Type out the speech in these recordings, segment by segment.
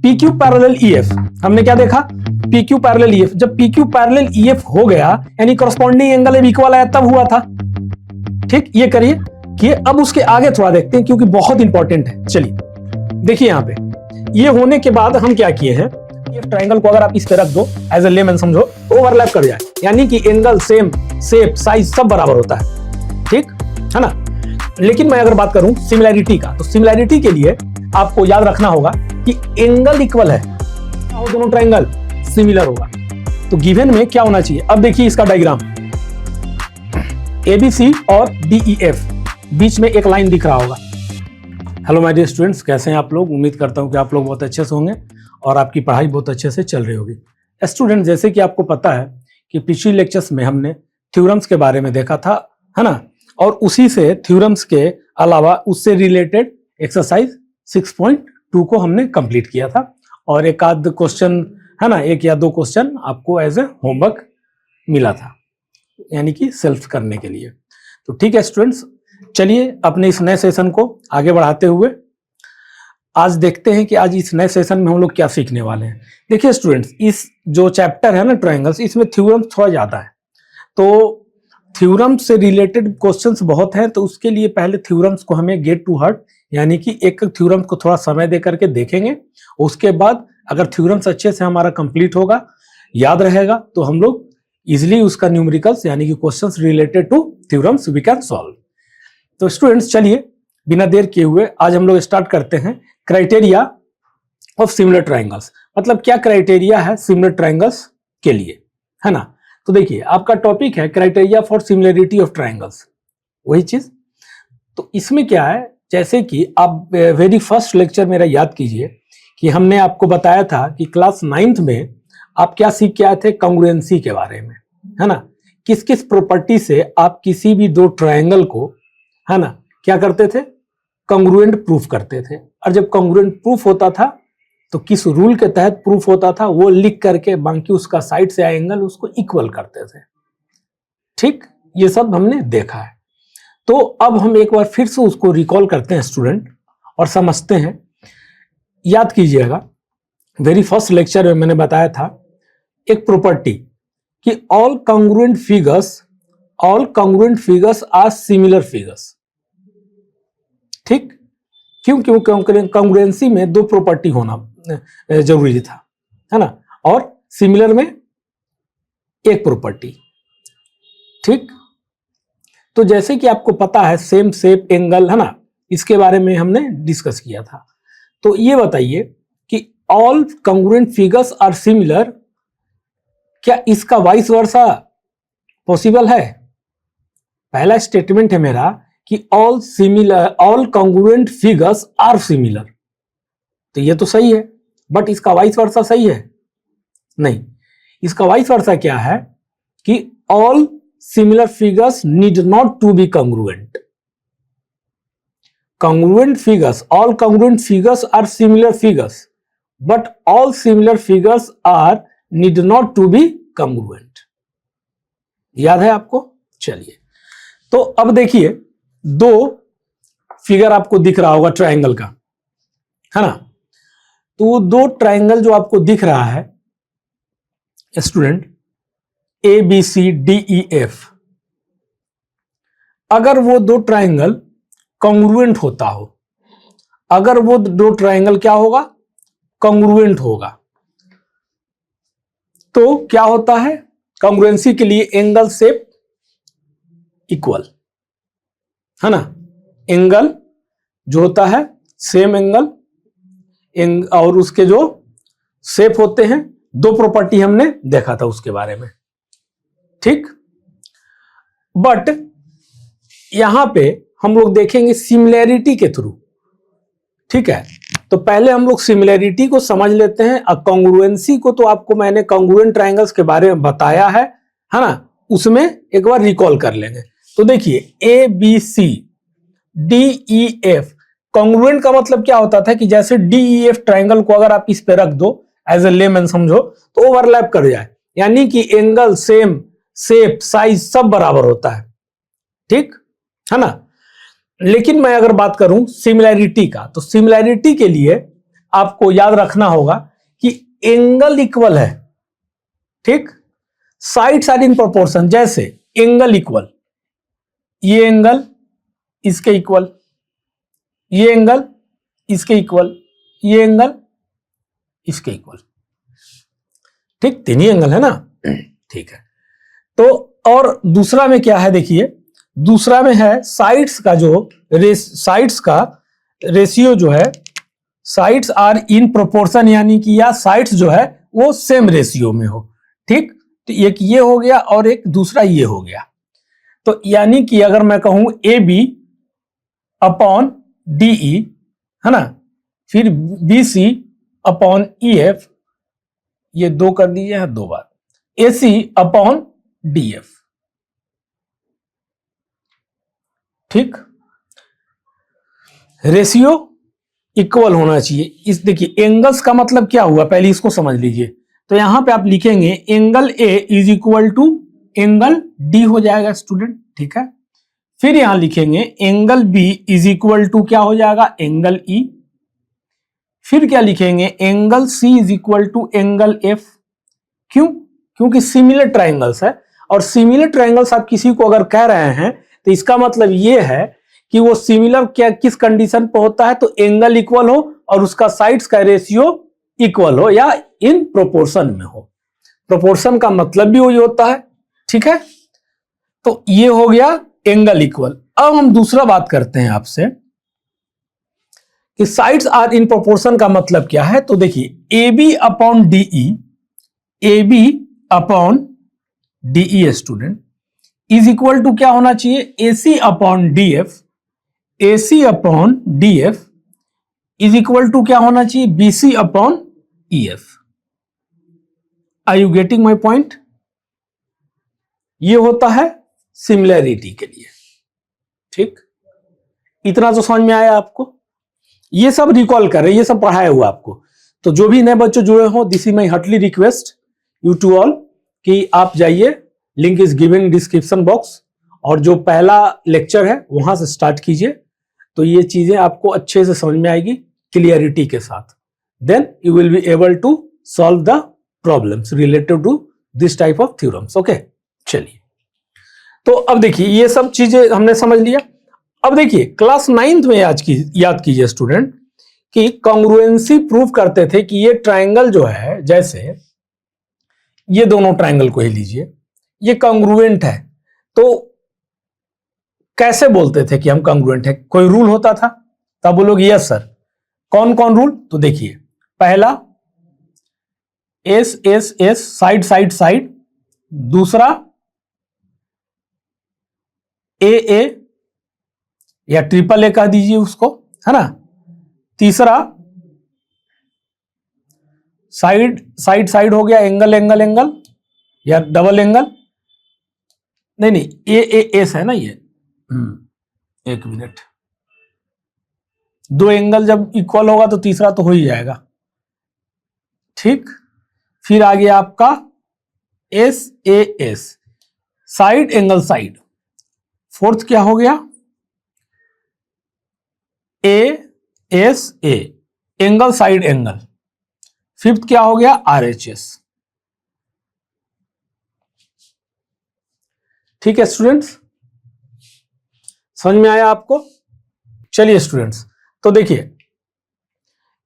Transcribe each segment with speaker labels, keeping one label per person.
Speaker 1: PQ parallel EF, हमने क्या देखा? PQ पैरेलल EF, जब PQ पैरेलल EF हो गया यानी करस्पॉन्डिंग एंगल अब इक्वल आया तब हुआ था। ठीक, ये करिए कि अब उसके आगे थोड़ा देखते हैं क्योंकि बहुत इंपॉर्टेंट है। चलिए देखिए यहां पे ये होने के बाद हम क्या किए हैं, ये ट्रायंगल को अगर आप इस पे रख दो एज ए लेमैन समझो तो ओवरलैप कर जाए, यानी कि एंगल सेम, शेप, साइज सब बराबर होता है। ठीक है ना। लेकिन मैं अगर बात करूं सिमिलैरिटी का, तो सिमिलैरिटी के लिए आपको याद रखना होगा कि एंगल इक्वल है, दोनों ट्रायंगल सिमिलर होगा। तो गिवन में क्या होना चाहिए, अब देखिए इसका डायग्राम, ABC और DEF, बीच में एक लाइन दिख रहा होगा। हेलो माय डियर स्टूडेंट्स, कैसे हैं आप लोग? उम्मीद करता हूं कि आप लोग बहुत अच्छे से होंगे और आपकी पढ़ाई बहुत अच्छे से चल रही होगी। स्टूडेंट, जैसे कि आपको पता है कि पिछले लेक्चर्स में हमने थ्योरम्स के बारे में देखा था, है ना, और उसी से थ्योरम्स के अलावा उससे रिलेटेड एक्सरसाइज 6.2 को हमने कंप्लीट किया था और एक आध क्वेश्चन, है ना, एक या दो क्वेश्चन आपको एज ए होमवर्क मिला था, यानी कि सेल्फ करने के लिए। तो ठीक है स्टूडेंट्स, चलिए अपने इस नए सेशन को आगे बढ़ाते हुए आज देखते हैं कि आज इस नए सेशन में हम लोग क्या सीखने वाले हैं। देखिए स्टूडेंट्स, इस जो चैप्टर है ना ट्रायंगल्स, इसमें थ्योरम थोड़ा ज्यादा है, तो थ्योरम से रिलेटेड क्वेश्चंस बहुत हैं, तो उसके लिए पहले थ्योरम्स को हमें गेट टू हार्ट, यानी कि एक थ्योरम को थोड़ा समय दे करके देखेंगे। उसके बाद अगर थ्योरम्स अच्छे से हमारा कंप्लीट होगा, याद रहेगा, तो हम लोग इजिली उसका न्यूमेरिकल्स यानी कि questions related to theorems we can solve. तो स्टूडेंट्स चलिए बिना देर किए हुए आज हम लोग स्टार्ट करते हैं क्राइटेरिया ऑफ सिमिलर ट्रायंगल्स। मतलब क्या क्राइटेरिया है सिमिलर ट्रायंगल्स के लिए, है ना। तो देखिए आपका टॉपिक है criteria for similarity of triangles, वही चीज। तो इसमें क्या है, जैसे कि आप वेरी फर्स्ट लेक्चर मेरा याद कीजिए कि हमने आपको बताया था कि क्लास 9th में आप क्या सीख के आए थे, कांग्रुएंसी के बारे में, है ना। किस किस प्रॉपर्टी से आप किसी भी दो ट्रायंगल को, है ना, क्या करते थे, कांग्रुएंट प्रूफ करते थे। और जब कांग्रुएंट प्रूफ होता था तो किस रूल के तहत प्रूफ होता था वो लिख करके बाकी उसका साइड से एंगल उसको इक्वल करते थे। ठीक, ये सब हमने देखा है। तो अब हम एक बार फिर से उसको रिकॉल करते हैं स्टूडेंट और समझते हैं। याद कीजिएगा वेरी फर्स्ट लेक्चर में मैंने बताया था एक प्रॉपर्टी कि all congruent figures are similar figures. ठीक, क्यों कांग्रुएंसी में दो प्रॉपर्टी होना जरूरी था, है ना, और सिमिलर में एक प्रॉपर्टी। ठीक, तो जैसे कि आपको पता है सेम शेप, एंगल, है ना, इसके बारे में हमने डिस्कस किया था। तो ये बताइए कि all congruent figures are similar, क्या इसका वाइस वर्सा पॉसिबल है? पहला स्टेटमेंट है मेरा कि all congruent figures are similar, तो ये तो सही है, बट इसका वाइस वर्सा सही है? नहीं, इसका वाइस वर्सा क्या है कि all similar figures need not to be congruent. All congruent figures are similar figures, but all similar figures are need not to be congruent. याद है आपको? चलिए, तो अब देखिए दो फिगर आपको दिख रहा होगा ट्रायंगल का, है ना। तो दो ट्रायंगल जो आपको दिख रहा है स्टूडेंट, ABCDEF, अगर वो दो ट्रायंगल कांग्रुएंट होता हो, अगर वो दो ट्रायंगल क्या होगा, कांग्रुएंट होगा, तो क्या होता है, कांग्रुएंसी के लिए एंगल शेप इक्वल, है ना। एंगल जो होता है सेम एंगल और उसके जो शेप होते हैं, दो प्रॉपर्टी हमने देखा था उसके बारे में। ठीक, बट यहां पे हम लोग देखेंगे सिमिलैरिटी के थ्रू। ठीक है, तो पहले हम लोग सिमिलैरिटी को समझ लेते हैं। और कांग्रुएंसी को तो आपको मैंने कांग्रुएंट ट्रायंगल्स के बारे में बताया है ना, उसमें एक बार रिकॉल कर लेंगे। तो देखिए ABCDEF, कांग्रुएंट का मतलब क्या होता था कि जैसे DEF ट्रायंगल को अगर आप इस पे रख दो एज ए लेमैन समझो तो ओवरलैप कर जाए, यानी कि एंगल सेम, शेप, साइज सब बराबर होता है। ठीक है ना। लेकिन मैं अगर बात करूं सिमिलैरिटी का, तो सिमिलैरिटी के लिए आपको याद रखना होगा कि एंगल इक्वल है, ठीक, साइड्स आर इन प्रोपोर्शन। जैसे एंगल इक्वल, ये एंगल इसके इक्वल, ये एंगल इसके इक्वल, ये एंगल इसके इक्वल, ठीक, तीन ही एंगल है ना, ठीक है। तो और दूसरा में क्या है, देखिए दूसरा में है साइड्स का जो साइड्स का रेशियो जो है, साइड्स आर इन प्रोपोर्शन, यानी कि या साइड्स जो है वो सेम रेशियो में हो, ठीक। तो एक ये हो गया और एक दूसरा ये हो गया। तो यानी कि अगर मैं कहूं A B upon D E, है ना, फिर B C upon E F, ये दो कर दीजिए है दो बार, A C upon D F, ठीक। रेशियो इक्वल होना चाहिए। इस देखिए एंगल्स का मतलब क्या हुआ, पहले इसको समझ लीजिए। तो यहां पे आप लिखेंगे angle A is equal to angle D हो जाएगा स्टूडेंट, ठीक है। फिर यहां लिखेंगे angle B is equal to क्या हो जाएगा, एंगल ई। फिर क्या लिखेंगे, angle C is equal to angle F. क्यों? क्योंकि सिमिलर ट्राइंगल्स है, और सिमिलर ट्राइंगल्स आप किसी को अगर कह रहे हैं तो इसका मतलब यह है कि वो सिमिलर क्या किस कंडीशन पर होता है, तो एंगल इक्वल हो और उसका साइड्स का रेशियो इक्वल हो या इन प्रोपोर्शन में हो। प्रोपोर्शन का मतलब भी वही होता है, ठीक है। तो ये हो गया एंगल इक्वल। अब हम दूसरा बात करते हैं आपसे कि साइड्स आर इन प्रोपोर्शन का मतलब क्या है। तो देखिए A B upon D E, A B upon D E student is equal to क्या होना चाहिए, A C upon D F, A C upon D F is equal to क्या होना चाहिए, B C upon E F. Are you getting my point? ये होता है similarity के लिए, ठीक। इतना तो समझ में आया आपको? ये सब रिकॉल कर रहे, ये सब पढ़ाया हुआ आपको। तो जो भी नए बच्चे जुड़े हो, this is my heartly request you to all कि आप जाइए, link is given in description box, और जो पहला लेक्चर है वहां से स्टार्ट कीजिए। तो ये चीजें आपको अच्छे से समझ में आएगी क्लियरिटी के साथ। Then you will be able to solve the problems related to this type of theorems. Okay, चलिए। तो अब देखिए ये सब चीजें हमने समझ लिया। अब देखिए क्लास 9th में याद कीजिए स्टूडेंट कि कॉन्ग्रुएंसी प्रूव करते थे कि ये ट्राइंगल जो है, जैसे ये दोनों ट्राइंगल को ही लीजिए, ये कॉन्ग्रुएंट है। तो कैसे बोलते थे कि हम कॉन्ग्रुएंट है? कोई रूल होता था? तब बोलोगे यस सर। कौन कौन रूल? तो देखिए पहला S S S, side side side. दूसरा ए या ट्रिपल ए कह दीजिए उसको, है ना। तीसरा साइड साइड साइड हो गया, एंगल एंगल एंगल या डबल एंगल। नहीं ए एस है ना ये। एक मिनट, दो एंगल जब इक्वल होगा तो तीसरा तो हो ही जाएगा, ठीक। फिर आ गया आपका S A S, side angle side. Fourth क्या हो गया, A S A, angle side angle. Fifth क्या हो गया, आर एच एस। ठीक है स्टूडेंट्स, समझ में आया आपको? चलिए स्टूडेंट्स, तो देखिए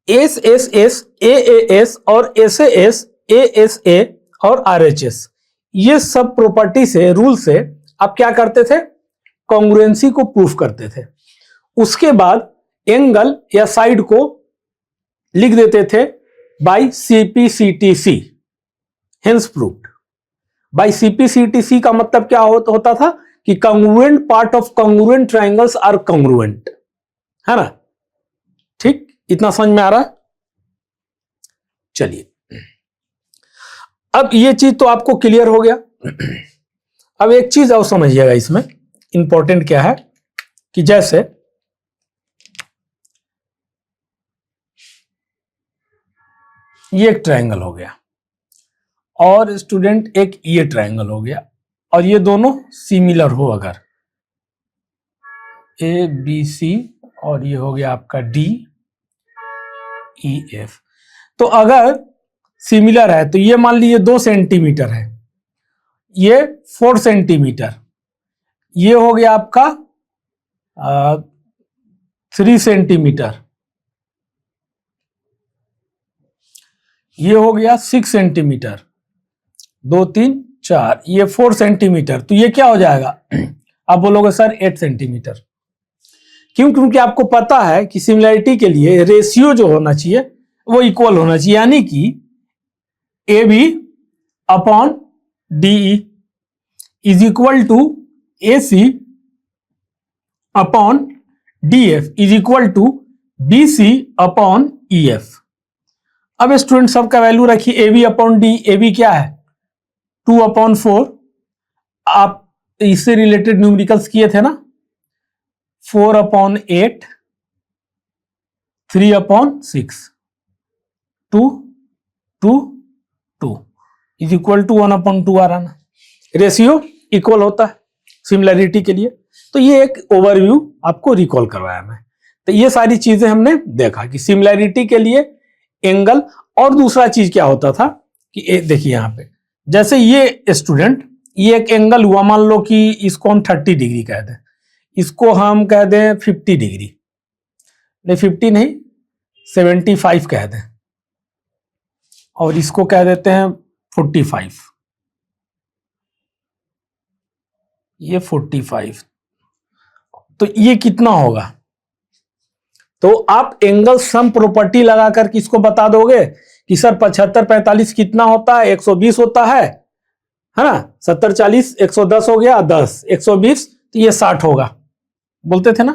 Speaker 1: S S S, A S और एस एस ए और आर एच एस, ये सब प्रॉपर्टी से, रूल से आप क्या करते थे, कॉन्ग्रुएंसी को प्रूफ करते थे। उसके बाद एंगल या साइड को लिख देते थे by CPCTC, hence proved. By CPCTC का मतलब क्या होता था कि congruent part of congruent triangles are congruent, है ना। ठीक, इतना समझ में आ रहा है? चलिए, अब ये चीज तो आपको क्लियर हो गया। अब एक चीज और समझिएगा, इसमें इंपॉर्टेंट क्या है कि जैसे ये एक ट्रायंगल हो गया और स्टूडेंट एक ये ट्रायंगल हो गया, और ये दोनों सिमिलर हो, अगर ए बी सी और ये हो गया आपका डी ई एफ। तो अगर सिमिलर है तो ये मान लीजिए 2 सेंटीमीटर है, ये 4 सेंटीमीटर, ये हो गया आपका 3 सेंटीमीटर, ये हो गया 6 सेंटीमीटर, 2 3 4, ये 4 सेंटीमीटर, तो ये क्या हो जाएगा? आप बोलोगे सर 8 सेंटीमीटर। क्यों? क्योंकि आपको पता है कि सिमिलैरिटी के लिए रेशियो जो होना चाहिए वो इक्वल होना चाहिए, यानी कि A B upon D is equal to A C upon D F is equal to B C upon E F. अब स्टूडेंट सबका वैल्यू रखिए, A B upon D, A B क्या है 2/4, आप इससे रिलेटेड न्यूमेरिकल्स किए थे ना, 4/8, 3/6, 2 2 2 इज इक्वल टू 1/2 आ रहा ना, रेशियो इक्वल होता है सिमिलैरिटी के लिए। तो ये एक ओवरव्यू आपको रिकॉल करवाया मैं। तो ये सारी चीजें हमने देखा कि सिमिलैरिटी के लिए एंगल, और दूसरा चीज क्या होता था कि देखिए यहां पे जैसे ये स्टूडेंट, ये एक एंगल हुआ, मान लो कि इसको हम 30 डिग्री कह दें, इसको हम कह दें 50 डिग्री, नहीं 50 नहीं 75 कह दें, और इसको कह देते हैं 45, ये 45, तो ये कितना होगा? तो आप एंगल सम प्रॉपर्टी लगाकर किसको बता दोगे कि सर 75 45 कितना होता है? 120 होता है ना, 70 40 110 हो गया, 10 120, तो ये 60 होगा, बोलते थे ना।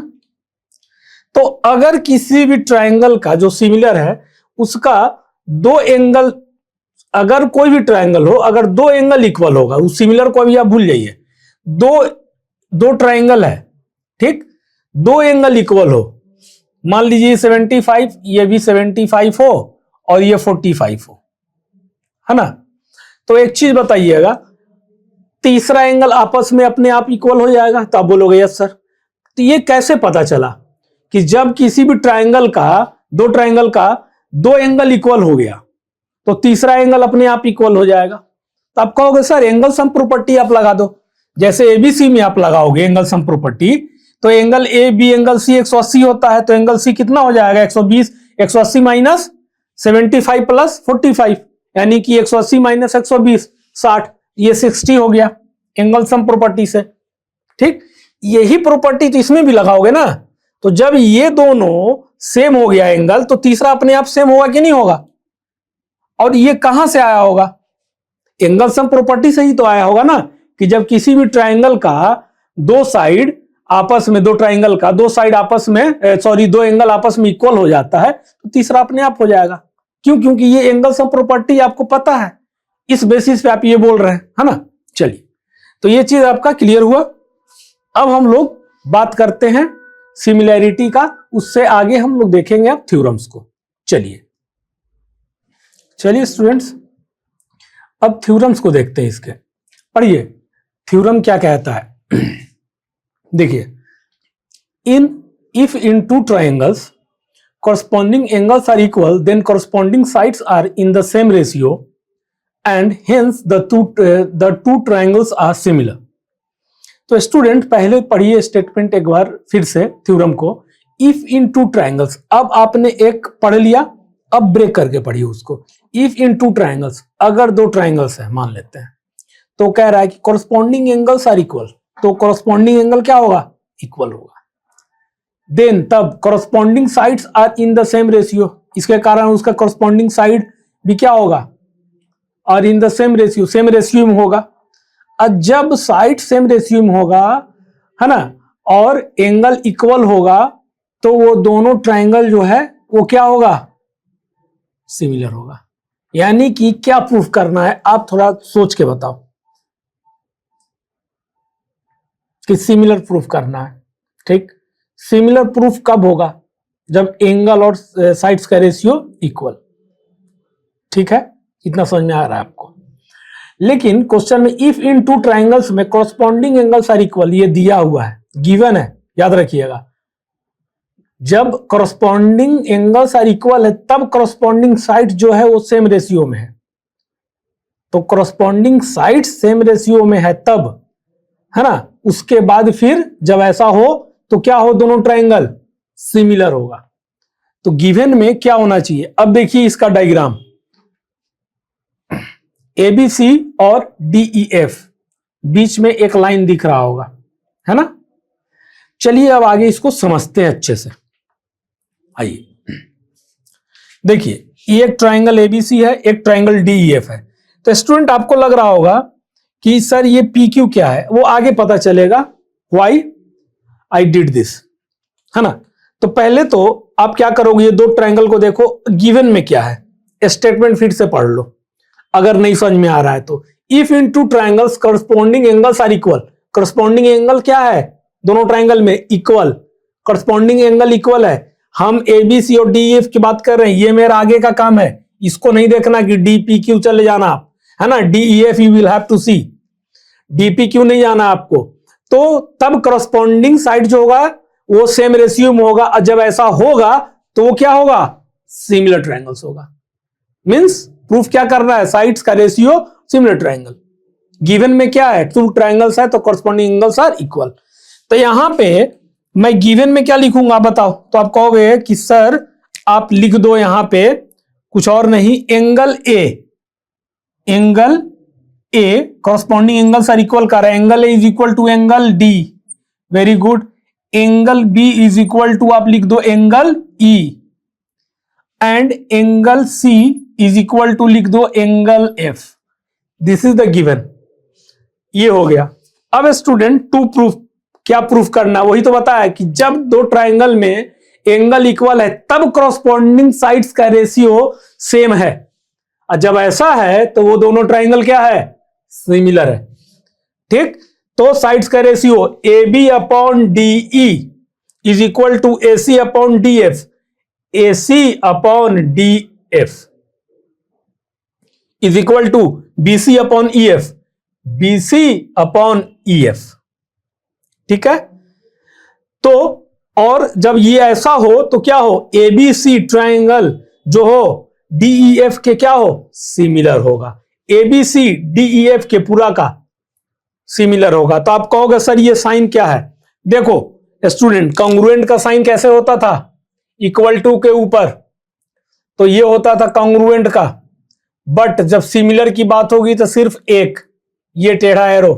Speaker 1: तो अगर किसी भी ट्रायंगल का जो सिमिलर है उसका दो एंगल, अगर कोई भी ट्रायंगल हो, अगर दो एंगल इक्वल होगा, उस सिमिलर को अभी आप भूल जाइए, दो ट्रायंगल है, ठीक, दो एंगल इक्वल हो, मान लीजिए 75, ये भी 75 हो और ये 45 हो, है ना। तो एक चीज बताइएगा, तीसरा एंगल आपस में अपने आप इक्वल हो जाएगा? तो आप बोलोगे यस सर। तो ये कैसे पता चला कि जब किसी भी ट्रायंगल का, दो ट्रायंगल का दो एंगल इक्वल हो गया तो तीसरा एंगल अपने आप इक्वल हो जाएगा? तो आप कहोगे सर एंगल सम प्रॉपर्टी आप लगा दो, जैसे एबीसी में आप लगाओगे एंगल सम प्रॉपर्टी, तो angle A B angle C 180 होता है, तो एंगल सी कितना हो जाएगा? 120, 180 माइनस 75 प्लस 45, यानी कि 180 माइनस 120 60, ये 60 हो गया एंगल सम प्रॉपर्टी से, ठीक। यही प्रॉपर्टी तो इसमें भी लगाओगे ना, तो जब ये दोनों सेम हो गया एंगल, तो तीसरा अपने आप सेम होगा कि नहीं होगा? और ये कहां से आया होगा? एंगल सम प्रॉपर्टी से ही तो आया होगा ना, कि जब किसी भी ट्रायंगल का दो साइड आपस में, दो ट्रायंगल का दो साइड आपस में, सॉरी दो एंगल आपस में इक्वल हो जाता है, तो तीसरा अपने आप हो जाएगा। क्यों? क्योंकि ये एंगल सम प्रॉपर्टी आपको पता है, इस बेसिस पे आप ये बोल रहे हैं, है ना। चलिए, तो ये चीज आपका क्लियर हुआ। अब हम लोग बात करते हैं सिमिलैरिटी का, उससे आगे हम लोग देखेंगे अब थ्योरम्स को। चलिए स्टूडेंट्स, अब थ्योरम्स को देखते हैं इसके। पढ़िए थ्योरम क्या कहता है। देखिए, if in two triangles corresponding angles are equal, then corresponding sides are in the same ratio and hence the two triangles are similar. तो स्टूडेंट पहले पढ़िए स्टेटमेंट एक बार फिर से थ्योरम को। इफ इन टू ट्रायंगल्स, अब आपने एक पढ़ लिया, अब ब्रेक करके पढ़िए उसको। इफ इन टू ट्रायंगल्स, अगर दो ट्रायंगल्स है मान लेते हैं, तो कह रहा है कि corresponding angles are equal, तो corresponding एंगल क्या होगा? इक्वल होगा। देन तब corresponding sides are in the same ratio, इसके कारण उसका corresponding साइड भी क्या होगा? और in the same ratio, same ratio में होगा। और जब साइड सेम रेशियो में होगा, है ना, और एंगल इक्वल होगा, तो वो दोनों ट्रायंगल जो है वो क्या होगा? सिमिलर होगा। यानी कि क्या प्रूफ करना है, आप थोड़ा सोच के बताओ कि सिमिलर प्रूफ करना है, ठीक। सिमिलर प्रूफ कब होगा? जब एंगल और साइड्स का रेशियो इक्वल, ठीक है, इतना समझ में आ रहा है आपको। लेकिन क्वेश्चन में इफ इन टू ट्रायंगल्स में corresponding एंगल्स आर इक्वल, ये दिया हुआ है, गिवन है, याद रखिएगा। जब करस्पॉन्डिंग एंगल्स आर इक्वल है तब करस्पॉन्डिंग साइड जो है वो सेम रेशियो में है। तो करस्पॉन्डिंग साइड सेम रेशियो में है तब, है ना, उसके बाद फिर जब ऐसा हो तो क्या हो, दोनों ट्रायंगल सिमिलर होगा। तो गिवन में क्या होना चाहिए, अब देखिए इसका डायग्राम, ABC और DEF बीच में एक लाइन दिख रहा होगा, है ना। चलिए अब आगे इसको समझते हैं अच्छे से। आइए देखिए, ये एक ट्रायंगल ABC है, एक ट्रायंगल DEF है। तो स्टूडेंट आपको लग रहा होगा कि सर ये PQ क्या है, वो आगे पता चलेगा, व्हाई आई डिड दिस, है ना। तो पहले तो आप क्या करोगे, ये दो ट्रायंगल को देखो, गिवन में क्या है, स्टेटमेंट फिर से पढ़ लो अगर नहीं समझ में आ रहा है तो। If in two triangles corresponding angles are equal, corresponding angle क्या है, दोनों ट्रायंगल में इक्वल, करस्पॉन्डिंग एंगल इक्वल है। हम ABC और DEF की बात कर रहे हैं, ये मेरा आगे का काम है, इसको नहीं देखना कि DPQ चले जाना आप, है ना, DEF you will have to see, DPQ नहीं जाना आपको। तो तब करस्पॉन्डिंग साइड जो होगा वो सेम रेशियो में होगा, और जब ऐसा होगा तो वो क्या होगा, सिमिलर ट्रायंगल्स होगा। मींस प्रूफ क्या करना है, साइड्स का रेशियो सिमिलर ट्रायंगल। गिवन में क्या है, टू ट्रायंगल्स है तो करस्पॉन्डिंग एंगल्स आर इक्वल। तो यहां पे मैं गिवन में क्या लिखूंगा बताओ, तो आप कहोगे कि सर आप लिख दो यहां पे कुछ और नहीं, angle A corresponding angles are equal कर रहा है, angle A is equal to angle D, very good. Angle B is equal to आप लिख दो angle E, and angle C is equal to लिख दो angle F. This is the given, ये हो गया। अब स्टूडेंट टू प्रूफ, क्या प्रूफ करना, वही तो बताया कि जब दो ट्रायंगल में एंगल इक्वल है तब करस्पॉन्डिंग साइड्स का रेशियो सेम है, और जब ऐसा है तो वो दोनों ट्रायंगल क्या है, सिमिलर है। ठीक, तो साइड्स का ratio AB upon DE is equal to AC upon DF, AC upon DF is equal to BC upon EF, BC upon EF। ठीक है, तो और जब ये ऐसा हो तो क्या हो, ABC ट्रायंगल जो हो DEF के क्या हो, सिमिलर होगा, ABC DEF के पूरा का सिमिलर होगा। तो आप कहोगे सर ये साइन क्या है, देखो स्टूडेंट कॉन्ग्रुएंट का साइन कैसे होता था, इक्वल टू के ऊपर, तो ये होता था कॉन्ग्रुएंट का। बट जब सिमिलर की बात होगी तो सिर्फ एक, ये टेढ़ा एरो,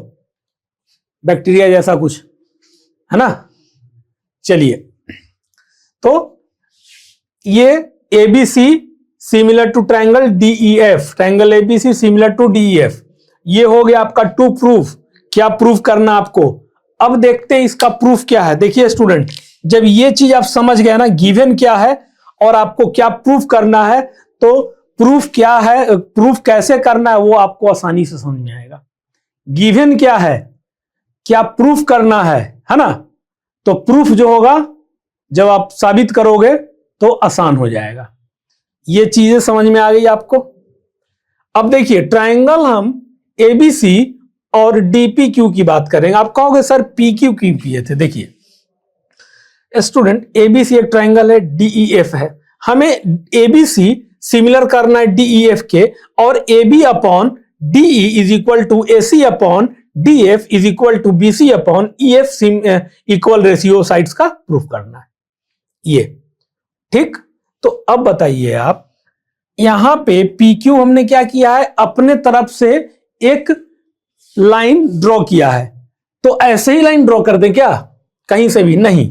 Speaker 1: बैक्टीरिया जैसा कुछ, है ना। चलिए, तो ये ABC similar to triangle DEF, triangle ABC similar to DEF, ये हो गया आपका टू प्रूफ। क्या प्रूफ करना आपको, अब देखते हैं इसका प्रूफ क्या है। देखिए स्टूडेंट, जब ये चीज आप समझ गए ना, गिवन क्या है और आपको क्या प्रूफ करना है, तो प्रूफ क्या है, प्रूफ कैसे करना है वो आपको आसानी से समझ में आएगा। गिवन क्या है, क्या प्रूफ करना है ना, तो प्रूफ जो होगा जब आप साबित करोगे तो आसान हो जाएगा। ये चीजें समझ में आ गई आपको। अब देखिए ट्रायंगल हम ABC और DPQ की बात करेंगे। आप कहोगे सर PQ क्यों किए थे, देखिए स्टूडेंट ABC एक ट्रायंगल है, DEF है, हमें ABC सिमिलर करना है DEF के, और AB upon DE is equal to AC upon DF is equal to BC upon EF equal ratio sides का प्रूफ करना है ये। ठीक, तो अब बताइए आप, यहां पे PQ हमने क्या किया है, अपने तरफ से एक लाइन ड्रॉ किया है, तो ऐसे ही लाइन ड्रॉ कर दें क्या, कहीं से भी नहीं।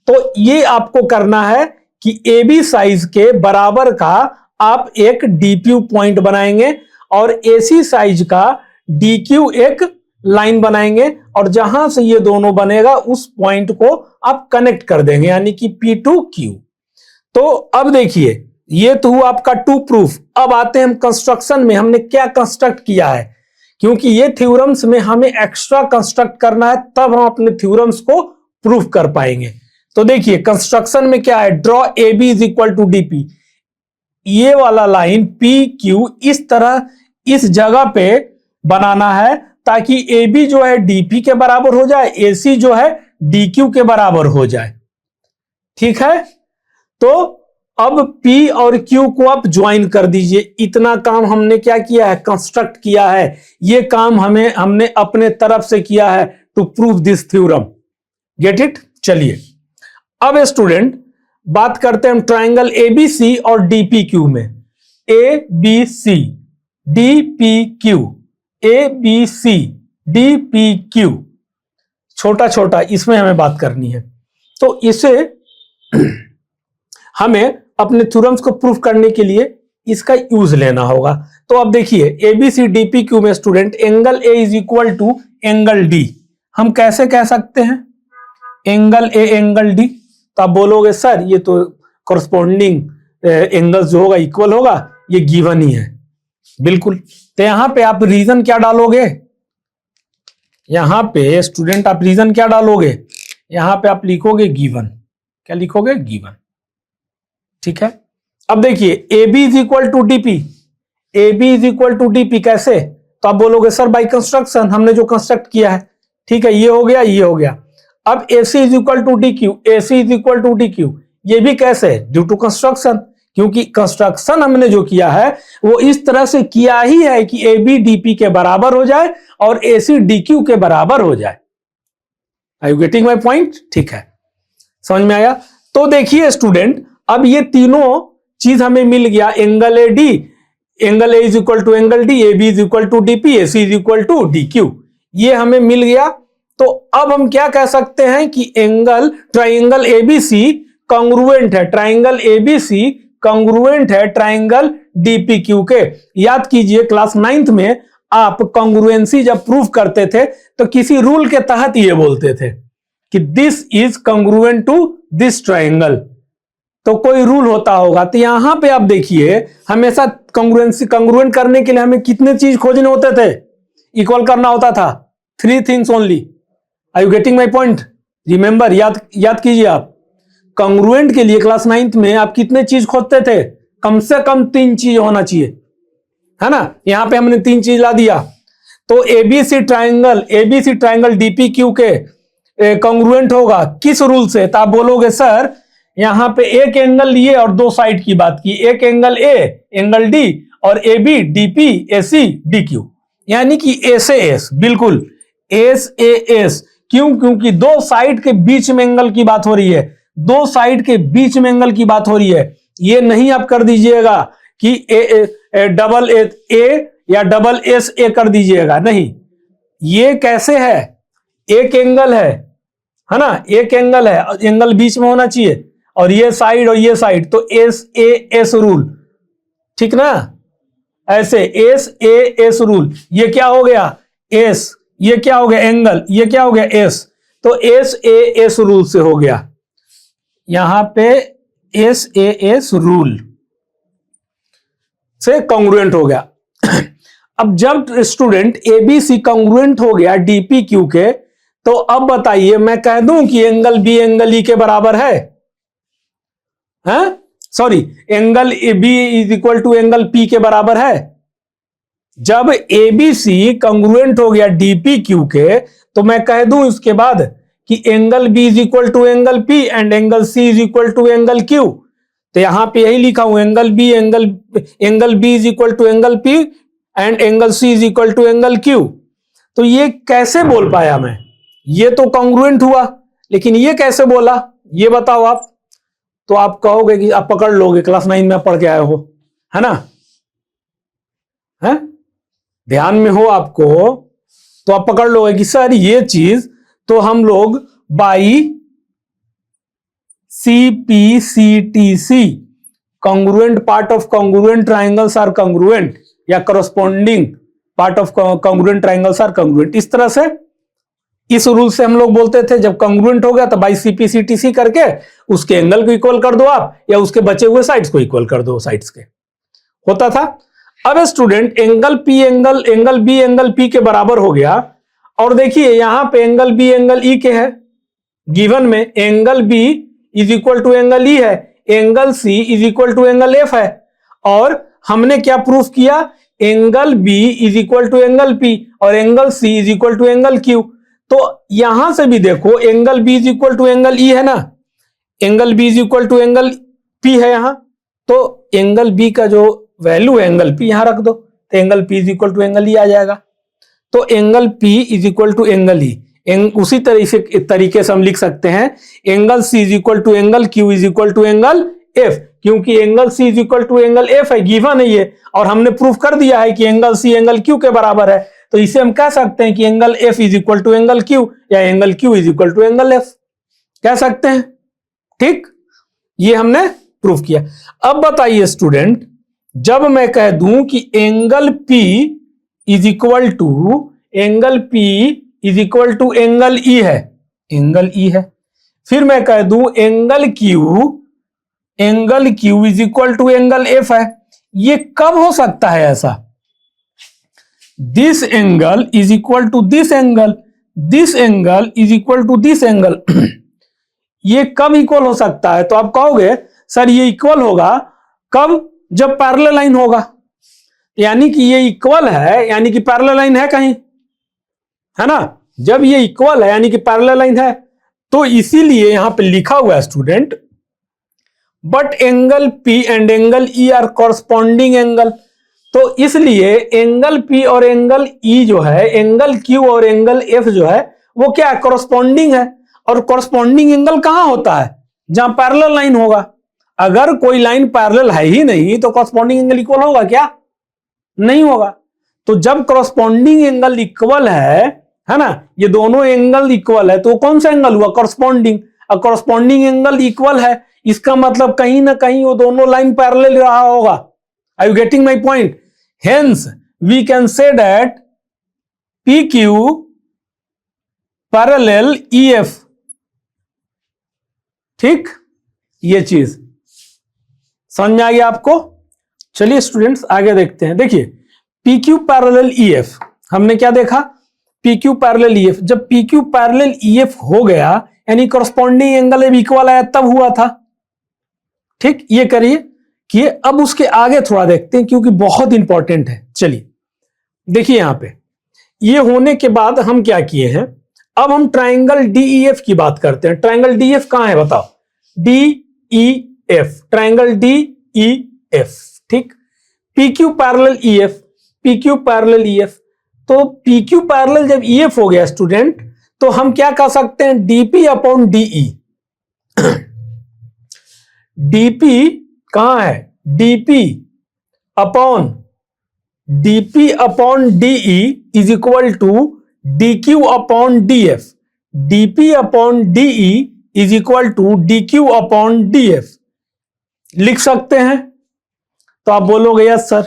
Speaker 1: तो ये आपको करना है कि AB साइज के बराबर का आप एक DQ पॉइंट बनाएंगे और AC साइज का DQ एक लाइन बनाएंगे, और जहां से ये दोनों बनेगा उस पॉइंट को आप कनेक्ट कर देंगे, यानी कि P2Q। तो अब देखिए ये तो हुआ आपका टू प्रूफ। अब आते हैं हम कंस्ट्रक्शन में, हमने क्या कंस्ट्रक्ट किया है, क्योंकि ये थ्योरम्स में हमें एक्स्ट्रा कंस्ट्रक्ट करना है, तब हम अपने थ्योरम्स को प्रूफ कर पाएंगे। तो देखिए कंस्ट्रक्शन में क्या है, draw AB is equal to DP, ये वाला लाइन PQ इस तरह इस जगह पे बनाना है ताकि AB जो है DP के बराबर हो जाए, AC जो है DQ के बराबर हो जाए। ठीक है, तो अब P और Q को आप ज्वाइन कर दीजिए। इतना काम हमने क्या किया है, कंस्ट्रक्ट किया है। ये काम हमने अपने तरफ से किया है to prove this theorem. Get it? चलिए अब स्टूडेंट बात करते हैं हम ट्राइंगल ABC और DPQ में। ABC DPQ, ABC DPQ, छोटा छोटा इसमें हमें बात करनी है। तो इसे हमें अपने थ्योरम्स को प्रूफ करने के लिए इसका यूज लेना होगा। तो अब देखिए ABC DPQ में student angle A is equal to angle D। हम कैसे कह सकते हैं एंगल A एंगल D? तो आप बोलोगे सर ये तो कॉरस्पॉन्डिंग एंगल जो होगा इक्वल होगा, ये गिवन ही है। बिल्कुल। तो यहां पे आप रीजन क्या डालोगे, यहां पे स्टूडेंट आप रीजन क्या डालोगे, यहां पे आप लिखोगे गिवन। क्या लिखोगे? गिवन। ठीक है। अब देखिए AB is equal to DP, AB is equal to DP कैसे? तो आप बोलोगे सर बाई कंस्ट्रक्शन, हमने जो कंस्ट्रक्ट किया है। ठीक है, ये हो गया, ये हो गया। अब AC is equal to DQ, AC is equal to DQ, ये भी कैसे? ड्यू टू कंस्ट्रक्शन, क्योंकि कंस्ट्रक्शन हमने जो किया है वो इस तरह से किया ही है कि AB DP के बराबर हो जाए और AC DQ के बराबर हो जाए। Are you getting my point? ठीक है, समझ में आया? तो देखिए स्टूडेंट अब ये तीनों चीज हमें मिल गया। Angle AD, angle A is equal to angle D, AB is equal to DP, AC is equal to DQ, ये हमें मिल गया। तो अब हम क्या कह सकते हैं कि ट्राइंगल ABC कॉन्ग्रुएंट है, ट्राइंगल ABC कॉन्ग्रुएंट है ट्राइंगल DPQ के। याद कीजिए क्लास 9th में आप कॉन्ग्रुएंसी जब प्रूव करते थे तो किसी रूल के तहत ये बोलते थे कि this is congruent to this triangle, तो कोई रूल होता होगा। तो यहां पे आप देखिए हमेशा कॉन्ग्रुएंट करने के लिए हमें कितने चीज खोजने होते थे, इक्वल करना होता था, 3 things only. Are you getting my point? Remember, याद कीजिए आप कॉन्ग्रुएंट के लिए क्लास 9th में आप कितने चीज खोजते थे, कम से कम 3 चीज होना चाहिए, है ना? यहां पे हमने 3 चीज ला दिया। तो ABC ट्राइंगल DPQ के कॉन्ग्रुएंट होगा किस रूल से? तो आप बोलोगे सर यहां पे एक एंगल लिए और 2 साइड की बात की, एक एंगल A एंगल D और AB DP AC DQ, यानी कि A से S। बिल्कुल, SAS। क्यों? क्योंकि 2 साइड के बीच में एंगल की बात हो रही है, 2 साइड के बीच में एंगल की बात हो रही है। ये नहीं आप कर दीजिएगा कि डबल A या डबल SA कर दीजिएगा, नहीं। ये कैसे है, एक एंगल है ना, एक एंगल है, एंगल बीच में होना चाहिए और ये साइड, तो SAS रूल, ठीक ना? ऐसे SAS रूल। ये क्या हो गया? S, ये क्या हो गया? एंगल, ये क्या हो गया? S, तो SAS रूल से हो गया, यहां पे SAS रूल से कॉन्ग्रुएंट हो गया। अब जब स्टूडेंट ABC कॉन्ग्रुएंट हो गया DPQ के, तो अब बताइए मैं कह दूं कि एंगल B एंगल E के बराबर है? Sorry, angle B is equal to angle P के बराबर है। जब ABC कॉन्ग्रुएंट हो गया DPQ के, तो मैं कह दूं इसके बाद कि angle B is equal to angle P and angle C is equal to angle Q। तो यहां पे यही लिखा हूं, angle B is equal to angle P and angle C is equal to angle Q। तो ये कैसे बोल पाया मैं? ये तो कॉन्ग्रुएंट हुआ, लेकिन ये कैसे बोला, ये बताओ आप। तो आप कहोगे कि आप पकड़ लोगे, क्लास 9 में पढ़ के आए हो, है ना? है, ध्यान में हो आपको, तो आप पकड़ लोगे कि सर ये चीज तो हम लोग by CPCTC, congruent part of congruent triangles are congruent, या corresponding part of congruent triangles are congruent, इस तरह से, इस रूल से हम लोग बोलते थे जब कॉन्ग्रुएंट हो गया तो बाई CPCTC करके उसके एंगल को इक्वल कर दो आप, या उसके बचे हुए साइड्स को इक्वल कर दो साइड्स के, होता था। अब student angle B angle P के बराबर हो गया, और देखिए यहां पे एंगल B एंगल E के है, गिवन में angle B is equal to angle E है, angle C is equal to angle F है, और हमने क्या प्रूफ किया, angle B is equal to angle P और angle C is equal to angle Q। तो यहां से भी देखो angle B is equal to angle E है ना, angle B is equal to angle P है यहाँ, तो एंगल B का जो वैल्यू है एंगल P यहां रख दो, तो angle P is equal to angle E आ जाएगा। तो angle P is equal to angle E, उसी तरीके से हम लिख सकते हैं angle C is equal to angle Q is equal to angle F, क्योंकि angle C is equal to angle F है, गिवन है ये, और हमने प्रूफ कर दिया है कि एंगल C एंगल Q के बराबर है। तो इसे हम कह सकते हैं कि angle F is equal to angle Q या angle Q is equal to angle F कह सकते हैं। ठीक, ये हमने प्रूफ किया। अब बताइए स्टूडेंट, जब मैं कह दूं कि angle P is equal to angle E है, एंगल E है, फिर मैं कह दूं angle Q is equal to angle F है, ये कब हो सकता है ऐसा? This angle is equal to this angle, this angle is equal to this angle, ये कब इक्वल हो सकता है? तो आप कहोगे सर ये इक्वल होगा कब? जब पैरेलल लाइन होगा, यानी कि ये इक्वल है, यानी कि पैरेलल लाइन है कहीं, है ना? जब ये इक्वल है यानी कि पैरेलल लाइन है, तो इसीलिए यहां पे लिखा हुआ है student, but angle P and angle E are corresponding angle. तो इसलिए एंगल P और एंगल E जो है, एंगल Q और एंगल F जो है, वो क्या है? कॉरस्पॉन्डिंग है। और कॉरस्पॉन्डिंग एंगल कहां होता है? जहां पैरेलल लाइन होगा। अगर कोई लाइन पैरेलल है ही नहीं तो कॉरस्पॉन्डिंग एंगल इक्वल होगा क्या? नहीं होगा। तो जब कॉरस्पॉन्डिंग एंगल इक्वल है ना, ये दोनों एंगल इक्वल है, तो कौन सा एंगल हुआ? कॉरस्पॉन्डिंग। और कॉरस्पॉन्डिंग एंगल इक्वल है, इसका मतलब कहीं ना कहीं वो दोनों लाइन पैरेलल रहा होगा। Are you getting my point? Hence we can say that PQ parallel EF। ठीक, ये चीज समझ में आ गया आपको? चलिए स्टूडेंट्स आगे देखते हैं। देखिए PQ पैरेलल EF, हमने क्या देखा? PQ पैरेलल EF, जब PQ पैरेलल EF हो गया यानी कॉरस्पॉन्डिंग एंगल अब इक्वल आया, तब हुआ था। ठीक, ये करिए कि अब उसके आगे थोड़ा देखते हैं क्योंकि बहुत इंपॉर्टेंट है। चलिए देखिए यहां पे ये होने के बाद हम क्या किए हैं, अब हम ट्राइंगल DEF की बात करते हैं। ट्राइंगल DEF कहां है बताओ? DEF, triangle DEF। ठीक, PQ parallel EF, PQ parallel EF, तो PQ पैरेलल जब EF हो गया स्टूडेंट, तो हम क्या कह सकते हैं? DP upon DE। DP कहां है? DP upon DE is equal to DQ upon DF। DP upon DE is equal to DQ upon DF लिख सकते हैं। तो आप बोलोगे यस सर,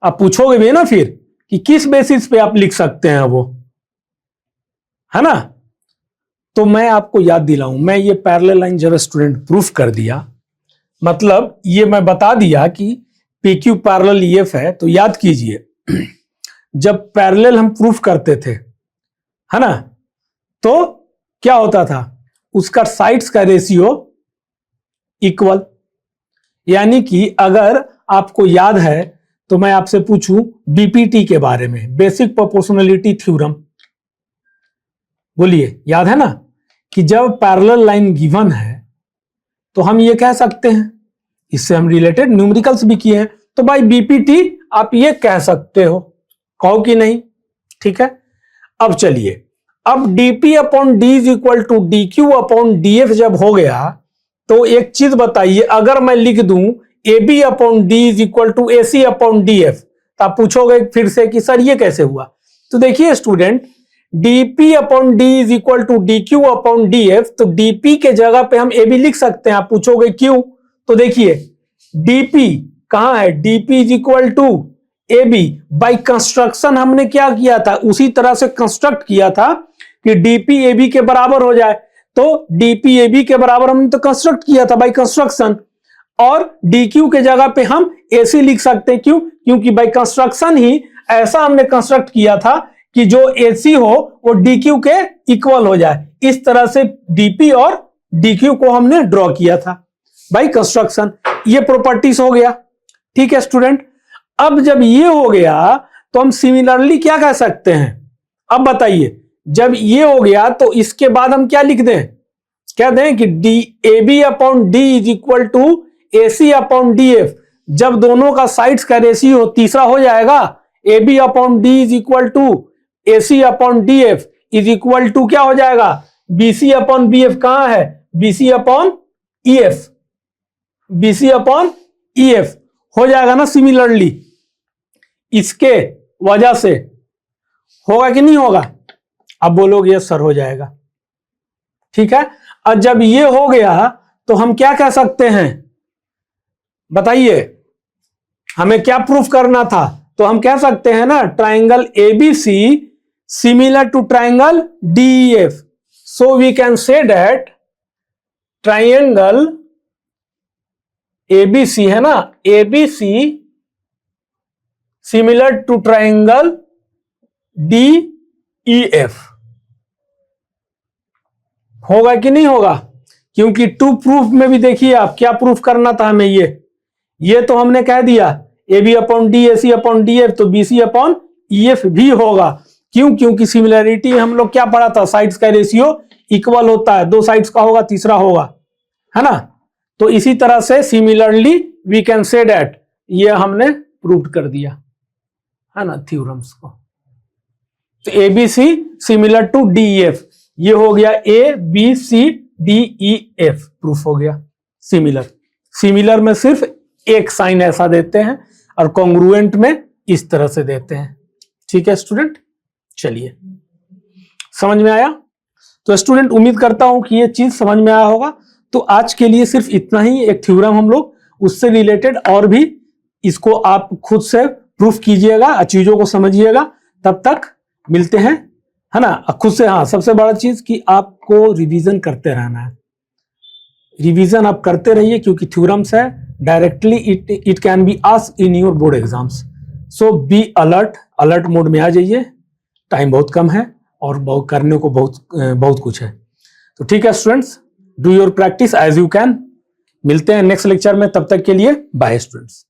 Speaker 1: आप पूछोगे भी ना फिर कि किस बेसिस पे आप लिख सकते हैं वो, है ना? तो मैं आपको याद दिलाऊं, मैं ये पैरेलल लाइन जब स्टूडेंट प्रूफ कर दिया, मतलब ये मैं बता दिया कि PQ पैरेलल EF है, तो याद कीजिए जब पैरेलल हम प्रूफ करते थे, है ना, तो क्या होता था? उसका साइड्स का रेशियो इक्वल, यानी कि अगर आपको याद है तो मैं आपसे पूछूं BPT के बारे में, बेसिक प्रोपोर्शनलिटी थ्योरम, बोलिए याद है ना कि जब पैरेलल लाइन गिवन है तो हम ये कह सकते हैं, इससे हम रिलेटेड न्यूमेरिकल्स भी किए हैं, तो भाई BPT आप ये कह सकते हो, कहो कि नहीं? ठीक है, अब चलिए, अब DP upon D is equal to DQ upon DF जब हो गया, तो एक चीज बताइए, अगर मैं लिख दूं AB upon D is equal to AC upon DF, तो आप पूछोगे फिर से कि सर ये कैसे हुआ? तो देखिए student, DP upon D is equal to DQ upon DF, तो DP के जगह पे हम AB लिख सकते हैं। आप पूछोगे क्यों? तो देखिए DP कहां है? DP is equal to AB। By construction हमने क्या किया था? उसी तरह से कंस्ट्रक्ट किया था कि DP AB के बराबर हो जाए, तो DP AB के बराबर हमने तो कंस्ट्रक्ट किया था बाई कंस्ट्रक्शन, और DQ के जगह पे हम AC लिख सकते हैं। क्यों? क्योंकि बाई कंस्ट्रक्शन ही ऐसा हमने कंस्ट्रक्ट किया था कि जो AC हो वो DQ के इक्वल हो जाए। इस तरह से DP और DQ को हमने ड्रॉ किया था बाई कंस्ट्रक्शन। ये प्रॉपर्टीज हो गया। ठीक है स्टूडेंट, अब जब ये हो गया तो हम सिमिलरली क्या कह सकते हैं? अब बताइए, जब ये हो गया तो इसके बाद हम क्या लिख दें? कह दें कि D A B upon D is equal to A C upon D F. जब दोनों का साइड्स का रेशियो तीसरा हो जाएगा, A B upon D is equal to A C upon D F is equal to क्या हो जाएगा, B C upon B F कहां है, B C upon E F, B C upon E F हो जाएगा ना। सिमिलरली इसके वजह से होगा कि नहीं होगा, अब बोलोगे यस सर हो जाएगा, ठीक है। और जब ये हो गया तो हम क्या कह सकते हैं, बताइए हमें क्या प्रूफ करना था, तो हम कह सकते हैं ना triangle ABC similar to triangle DEF, so we can say that triangle ABC है ना, ABC similar to triangle DEF होगा कि नहीं होगा, क्योंकि टू प्रूफ में भी देखिए आप क्या प्रूफ करना था हमें, ये तो हमने कह दिया A B upon D A C upon D F, तो B C upon E F भी होगा। क्यों, क्योंकि सिमिलरिटी हम लोग क्या पढ़ा था, साइड्स का रेशियो इक्वल होता है, दो साइड्स का होगा तीसरा होगा, है ना। तो इसी तरह से similarly we can say that, ये हमने प्रूव कर दिया है ना थ्योरम्स को। तो A B C similar to D F, ये हो गया A B C D E F proof हो गया। सिमिलर में सिर्फ एक साइन ऐसा देते हैं और कॉन्ग्रुएंट में इस तरह से देते हैं, ठीक है स्टूडेंट। चलिए समझ में आया, तो स्टूडेंट उम्मीद करता हूं कि ये चीज समझ में आया होगा। तो आज के लिए सिर्फ इतना ही, एक थ्योरम हम लोग उससे रिलेटेड और भी इसको आप खुद से प्रूफ कीजिएगा, चीजों को समझिएगा। तब तक मिलते हैं, है ना। खुद से, हाँ सबसे बड़ा चीज कि आपको रिवीजन करते रहना है, रिवीजन आप करते रहिए, क्योंकि थ्योरम्स है directly it can be asked in your board exams. So be alert mode में आ जाइए, टाइम बहुत कम है और बहुत करने को बहुत कुछ है। तो ठीक है students, do your practice as you can. मिलते हैं नेक्स्ट लेक्चर में, तब तक के लिए बाय स्टूडेंट्स।